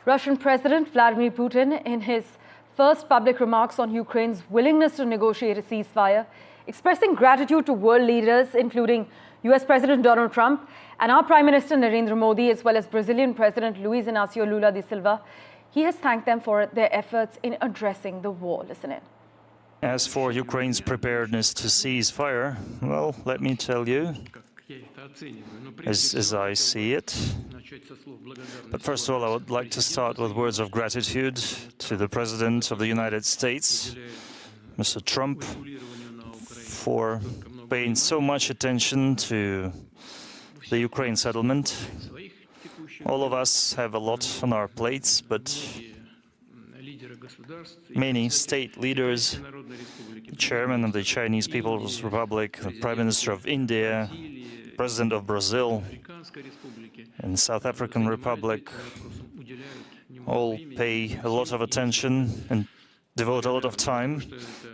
Russian President Vladimir Putin, in his first public remarks on Ukraine's willingness to negotiate a ceasefire, expressing gratitude to world leaders, including US President Donald Trump and our Prime Minister Narendra Modi, as well as Brazilian President Luiz Inácio Lula da Silva. He has thanked them for their efforts in addressing the war. Listen in. As for Ukraine's preparedness to cease fire, well, let me tell you, as I see it. But first of all, I would like to start with words of gratitude to the President of the United States, Mr. Trump, for paying so much attention to the Ukraine settlement. All of us have a lot on our plates, but many state leaders, the chairman of the Chinese People's Republic, the Prime Minister of India, President of Brazil and South African Republic, all pay a lot of attention and devote a lot of time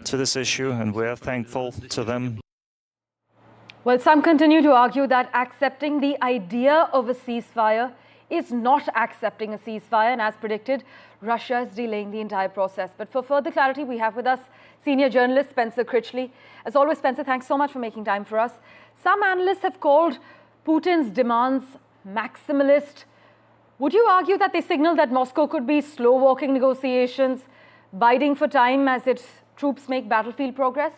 to this issue, and we are thankful to them. Well, some continue to argue that accepting the idea of a ceasefire is not accepting a ceasefire, and as predicted, Russia is delaying the entire process. But for further clarity, we have with us senior journalist Spencer Critchley. As always, Spencer, thanks so much for making time for us. Some analysts have called Putin's demands maximalist. Would you argue that they signal that Moscow could be slow-walking negotiations, biding for time as its troops make battlefield progress?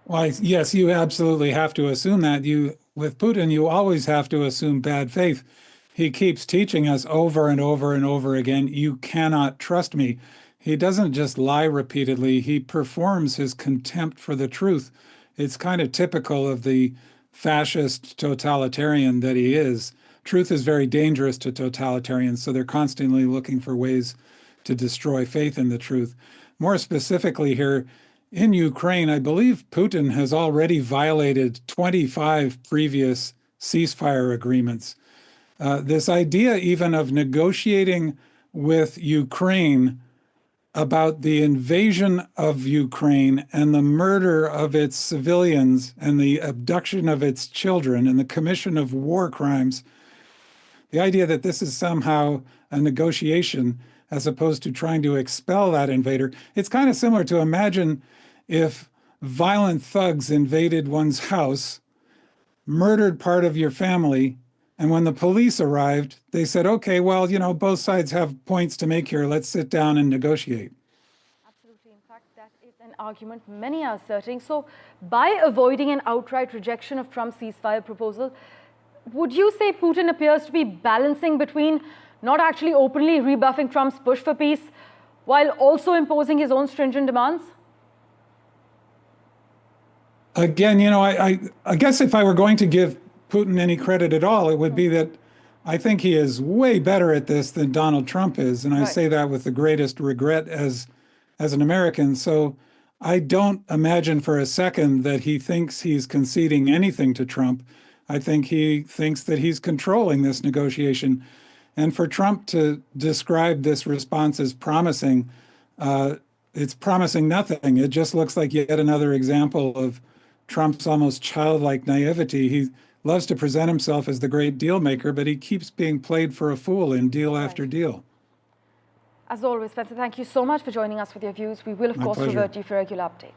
Well, yes, you absolutely have to assume that. With Putin, you always have to assume bad faith. He keeps teaching us over and over and over again, you cannot trust me. He doesn't just lie repeatedly, he performs his contempt for the truth. It's kind of typical of the fascist totalitarian that he is. Truth is very dangerous to totalitarians, so they're constantly looking for ways to destroy faith in the truth. More specifically here, in Ukraine, I believe Putin has already violated 25 previous ceasefire agreements. This idea even of negotiating with Ukraine about the invasion of Ukraine and the murder of its civilians and the abduction of its children and the commission of war crimes, the idea that this is somehow a negotiation as opposed to trying to expel that invader, it's kind of similar to imagine if violent thugs invaded one's house, murdered part of your family, and when the police arrived, they said, okay, well, you know, both sides have points to make here. Let's sit down and negotiate. Absolutely. In fact, that is an argument many are asserting. So by avoiding an outright rejection of Trump's ceasefire proposal, would you say Putin appears to be balancing between not actually openly rebuffing Trump's push for peace while also imposing his own stringent demands? Again, you know, I guess if I were going to give Putin any credit at all, it would be that I think he is way better at this than Donald Trump is. And I say that with the greatest regret as an American. So I don't imagine for a second that he thinks he's conceding anything to Trump. I think he thinks that he's controlling this negotiation. And for Trump to describe this response as promising, it's promising nothing. It just looks like yet another example of Trump's almost childlike naivety. He loves to present himself as the great deal maker, but he keeps being played for a fool in deal after deal. As always, Spencer, thank you so much for joining us with your views. We will, of course, revert you for regular updates.